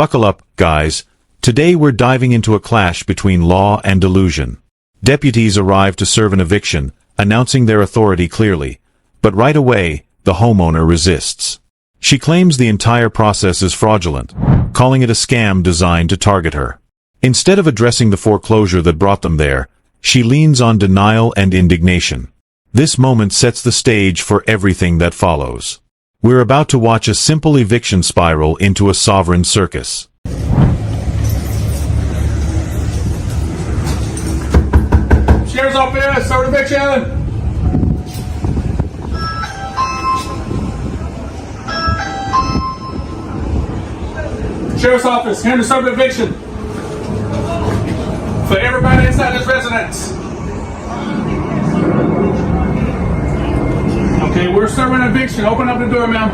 Buckle up, guys. Today we're diving into a clash between law and delusion. Deputies arrive to serve an eviction, announcing their authority clearly. But right away, the homeowner resists. She claims the entire process is fraudulent, calling it a scam designed to target her. Instead of addressing the foreclosure that brought them there, she leans on denial and indignation. This moment sets the stage for everything that follows. We're about to watch a simple eviction spiral into a sovereign circus. Sheriff's office, serve eviction! Sheriff's office, here to serve eviction. For everybody inside this residence. Okay, we're serving eviction. Open up the door, ma'am.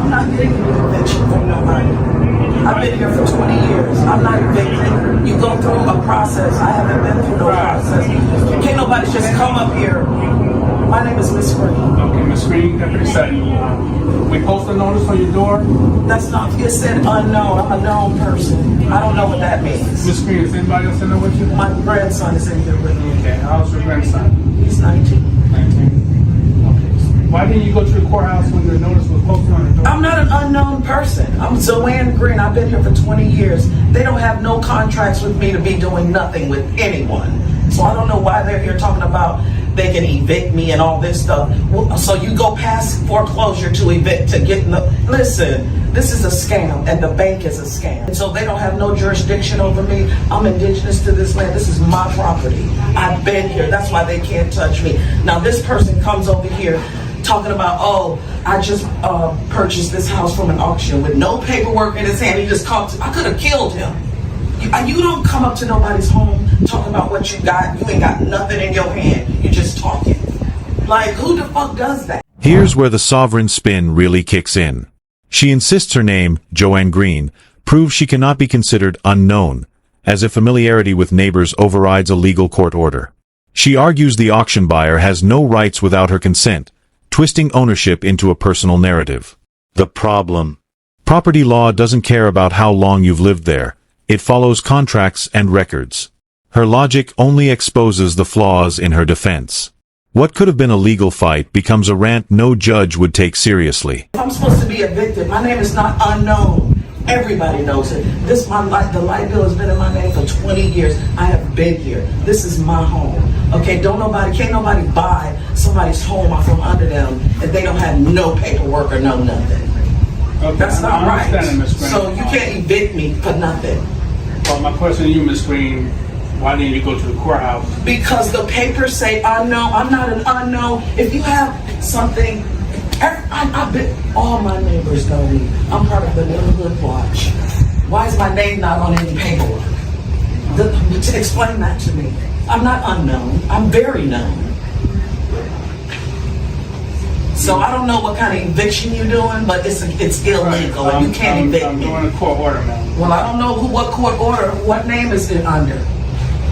I'm not getting an eviction from nobody. I've been here for 20 years. I'm not evicted. You go through a process. I haven't been through no process. Can't nobody just come up here. My name is Miss Green. Okay, Miss Green, Deputy Sutton. We post a notice on your door. That's not, it said unknown. I'm a known person. I don't know what that means. Miss Green, is anybody else in there with you? My grandson is in here with me. Okay, how's your grandson? He's 19. 19. Okay. Why didn't you go to the courthouse when the notice was posted on the door? I'm not an unknown person. I'm Zoanne Green. I've been here for 20 years. They don't have no contracts with me to be doing nothing with anyone. So I don't know why they're here talking about they can evict me and all this stuff. Well, so you go past foreclosure to evict, to get in the... Listen, this is a scam, and the bank is a scam. And so they don't have no jurisdiction over me. I'm indigenous to this land. This is my property. I've been here. That's why they can't touch me. Now this person comes over here talking about, oh, I just purchased this house from an auction with no paperwork in his hand. He just called. I could have killed him. You don't come up to nobody's home talking about what you got. You ain't got nothing in your hand. You're just talking. Like, who the fuck does that? Here's where the sovereign spin really kicks in. She insists her name, Joanne Green, proves she cannot be considered unknown, as if familiarity with neighbors overrides a legal court order. She argues the auction buyer has no rights without her consent, twisting ownership into a personal narrative. The problem. Property law doesn't care about how long you've lived there. It follows contracts and records. Her logic only exposes the flaws in her defense. What could have been a legal fight becomes a rant no judge would take seriously. If I'm supposed to be evicted, my name is not unknown. Everybody knows it. The light bill has been in my name for 20 years. I have been here. This is my home. Okay, can't nobody buy somebody's home off from under them if they don't have no paperwork or no nothing. Okay, That's not right. So you can't evict me for nothing. Well, my question to you, Miss Green, why didn't you go to the courthouse? Because the papers say unknown. I'm not an unknown. If you have something, I've been, all my neighbors know me. I'm part of the neighborhood watch. Why is my name not on any paperwork? Explain that to me. I'm not unknown. I'm very known. So I don't know what kind of eviction you're doing, but it's illegal, and you can't evict I'm me. doing a court order, ma'am. Well, I don't know what court order. What name is it under?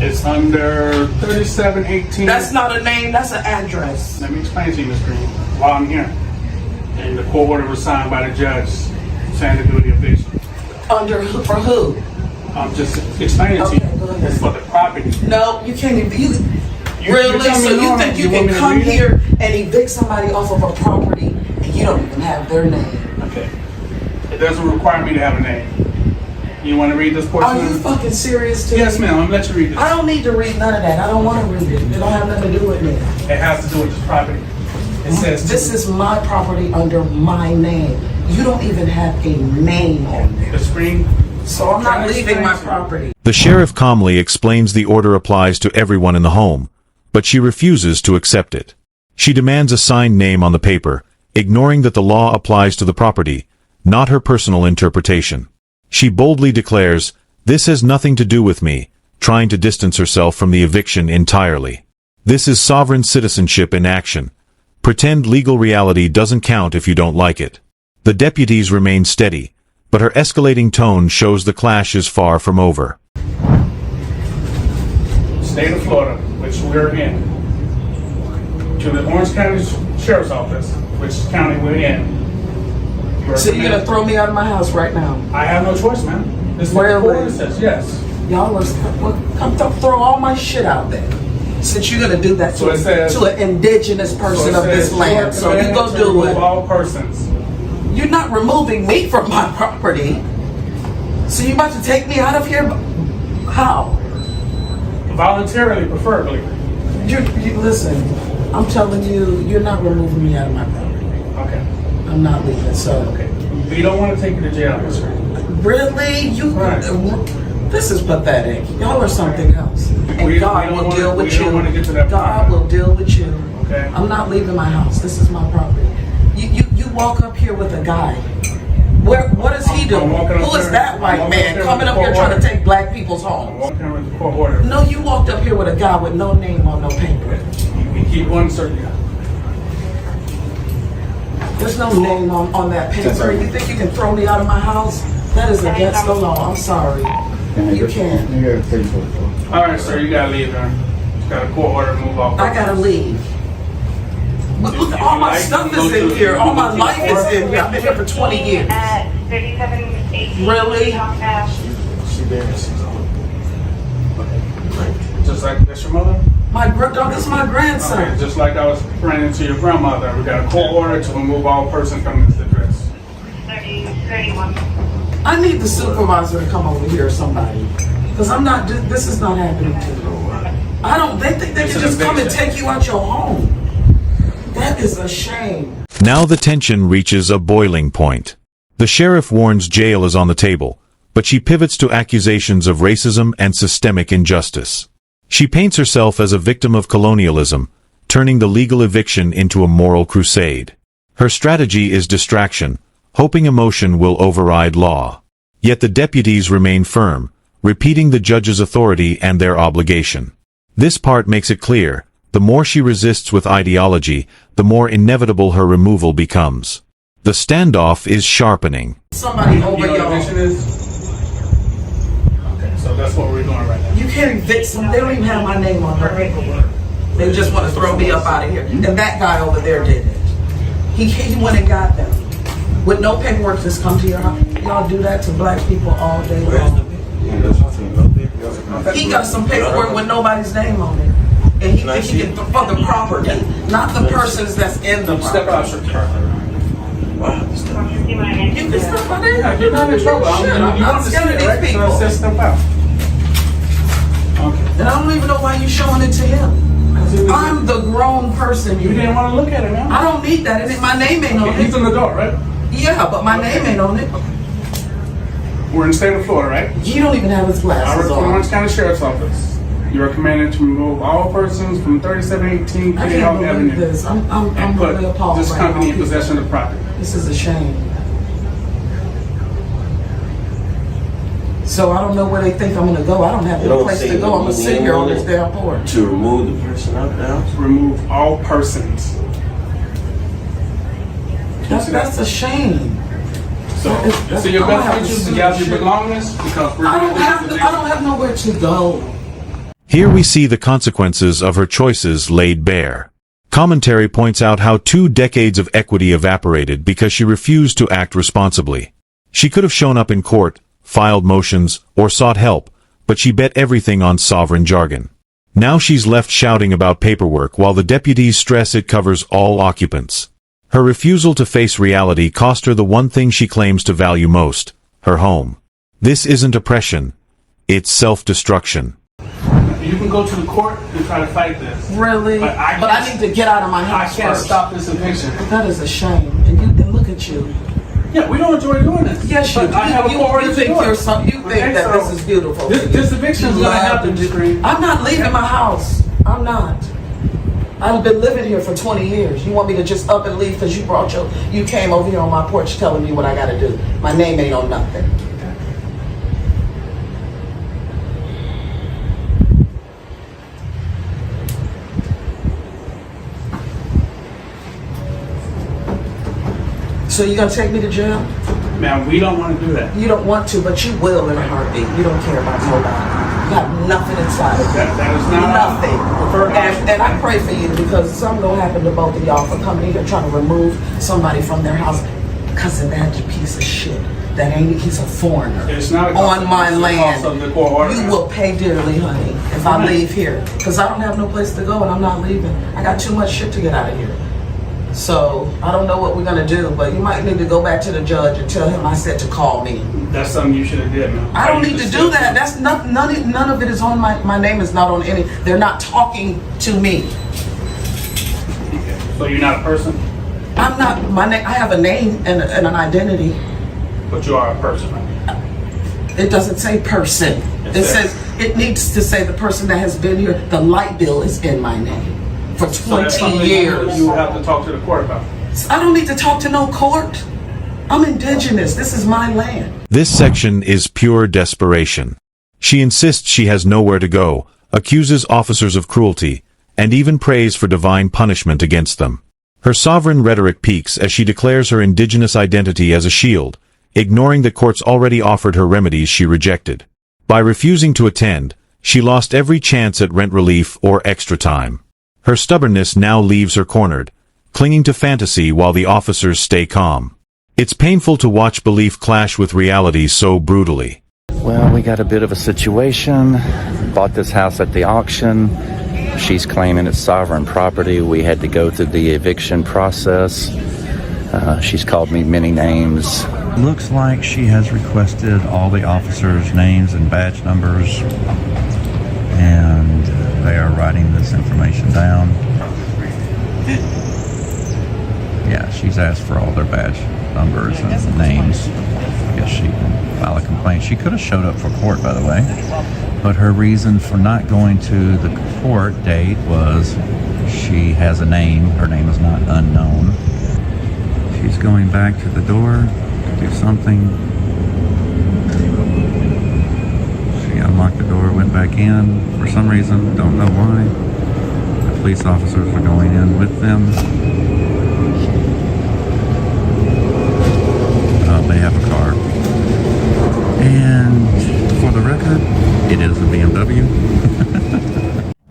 It's under 3718. That's not a name. That's an address. Let me explain to you, Miss Green, while I'm here. And the court order was signed by the judge saying to do the eviction. For who? I'm just explaining to you. Go ahead. It's for the property. No, you can't evict. Really? tell me So you no, think you want can me to come read it? here and evict somebody off of a property and you don't even have their name? Okay. It doesn't require me to have a name. You want to read this portion? Are you fucking serious too? Yes, ma'am. I'm going to let you read this. I don't need to read none of that. I don't want to read it. It don't have nothing to do with me. It has to do with this property. It says This is my property under my name. You don't even have a name on there. the screen. So I'm not leaving my property. The sheriff calmly explains the order applies to everyone in the home, but she refuses to accept it. She demands a signed name on the paper, ignoring that the law applies to the property, not her personal interpretation. She boldly declares, "This has nothing to do with me," trying to distance herself from the eviction entirely. This is sovereign citizenship in action. Pretend legal reality doesn't count if you don't like it. The deputies remain steady, but her escalating tone shows the clash is far from over. State of Florida, which we're in, to the Orange County Sheriff's Office, which county we're in, So you're gonna throw me out of my house right now? I have no choice, man. This is what the court says, yes. Y'all are come throw all my shit out there. Since you're gonna do that to, to an indigenous person of this land, so you go do it. All persons. You're not removing me from my property. So you about to take me out of here? How? Voluntarily, preferably. You listen. I'm telling you, you're not removing me out of my property. Okay. I'm not leaving. So. Okay. We don't want to take you to jail, sir. Really? You? Right. This is pathetic. Y'all are something else. And God will deal with you. God will deal with you. Okay. I'm not leaving my house. This is my property. You walk up here with a guy. What is he doing? Who is that white man coming up here trying to take black people's homes? No, you walked up here with a guy with no name on no paper. We keep one certain. There's no name on that paper. You think you can throw me out of my house? That is against the law. I'm sorry. You can't. All right, sir. You gotta leave, man. You got a court order to move off. I gotta leave. But look, all my stuff is in here. All my life is in here. I've been here for 20 years. Really? Just like that's your mother? This is my grandson. Okay, just like I was praying to your grandmother, we got a court order to remove all persons from this address. 31. I need the supervisor to come over here or somebody. Because this is not happening to me. They think they can just come and take you out your home. That is a shame. Now the tension reaches a boiling point. The sheriff warns jail is on the table, but she pivots to accusations of racism and systemic injustice. She paints herself as a victim of colonialism, turning the legal eviction into a moral crusade. Her strategy is distraction, hoping emotion will override law. Yet the deputies remain firm, repeating the judge's authority and their obligation. This part makes it clear, the more she resists with ideology, the more inevitable her removal becomes. The standoff is sharpening. Somebody over y'all. Okay, so that's what we're doing right now. You can't evict them. They don't even have my name on their paperwork. They just want to throw me up out of here. And that guy over there did it. He went and got them. With no paperwork, just come to your house. Y'all do that to black people all day long. He got some paperwork with nobody's name on it. And he thinks he can for the property, not the persons that's in the Step out, sir. You can step out there. Yeah, you're not in trouble. I'm scared of these people. So step out. Okay. And I don't even know why you're showing it to him. I'm the grown person. You didn't want to look at it, man. I don't need that. My name ain't on it. He's in the door, right? Yeah, but my name ain't on it. We're in the state of Florida, right? You don't even have his I work glasses for the on. Orange County Sheriff's Office. You are commanded to remove all persons from 3718 I Freakout can't believe Avenue this. I'm and put really appalled this right company now. in possession of the property. This is a shame. So I don't know where they think I'm gonna go. I don't have no place to go. I'm gonna sit here on this damn porch. To remove the person out the house? Remove all persons. That's a shame. So your best interest is to gather your belongings because we're I don't have nowhere to go. Here we see the consequences of her choices laid bare. Commentary points out how 2 decades of equity evaporated because she refused to act responsibly. She could have shown up in court, filed motions, or sought help, but she bet everything on sovereign jargon. Now she's left shouting about paperwork while the deputies stress it covers all occupants. Her refusal to face reality cost her the one thing she claims to value most, her home. This isn't oppression, it's self-destruction. You can go to the court and try to fight this. Really? But I need to get out of my house I can't first. stop this eviction. That is a shame. And look at you. Yeah, we don't enjoy doing this. Yes, you But do. I have a court order You to think do it. you think Okay, that so this is beautiful. This eviction is going to happen. I'm not leaving my house. I'm not. I've been living here for 20 years. You want me to just up and leave because you came over here on my porch telling me what I got to do. My name ain't on nothing. So you gonna take me to jail? Man, we don't want to do that. You don't want to, but you will in a heartbeat. You don't care about nobody. You got nothing inside of you. That is not Nothing. preferred option. And I pray for you because something gonna happen to both of y'all for coming in here trying to remove somebody from their house. Cause of that piece of shit. That ain't, he's a foreigner. It's not a on my it's a land. cost of the court order. You will pay dearly, honey, if I leave here. Cause I don't have no place to go and I'm not leaving. I got too much shit to get out of here. So I don't know what we're gonna do, but you might need to go back to the judge and tell him I said to call me. That's something you should have did, man. I don't need to do that. That's not, none of it is on my name is not on any, they're not talking to me. Okay. So you're not a person, I'm not, my name, I have a name and an identity. but you are a person, right? It doesn't say person. It says, it needs to say the person that has been here, the light bill is in my name for So that's 20 something years. you have to talk to the court about. I don't need to talk to no court. I'm indigenous. This is my land. This section is pure desperation. She insists she has nowhere to go, accuses officers of cruelty, and even prays for divine punishment against them. Her sovereign rhetoric peaks as she declares her indigenous identity as a shield, ignoring that courts already offered her remedies she rejected. By refusing to attend, she lost every chance at rent relief or extra time. Her stubbornness now leaves her cornered, clinging to fantasy while the officers stay calm. It's painful to watch belief clash with reality so brutally. Well, we got a bit of a situation. Bought this house at the auction. She's claiming it's sovereign property. We had to go through the eviction process. She's called me many names. Looks like she has requested all the officers' names and badge numbers, and they are writing this information down. Yeah, she's asked for all their badge numbers and names. I guess she can file a complaint. She could have showed up for court, by the way, but her reason for not going to the court date was she has a name. Her name is not unknown. She's going back to the door to do something. She unlocked the door, went back in for some reason, don't know why. The police officers are going in with them. They have a car. And for the record, it is a BMW.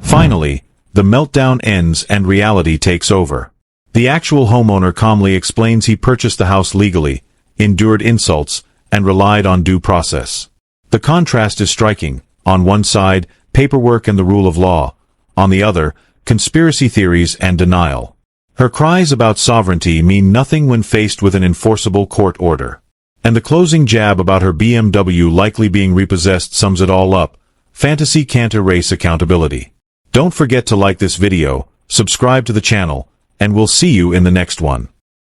Finally, the meltdown ends and reality takes over. The actual homeowner calmly explains he purchased the house legally, endured insults, and relied on due process. The contrast is striking. On one side, paperwork and the rule of law. On the other, conspiracy theories and denial. Her cries about sovereignty mean nothing when faced with an enforceable court order. And the closing jab about her BMW likely being repossessed sums it all up. Fantasy can't erase accountability. Don't forget to like this video, subscribe to the channel, and we'll see you in the next one.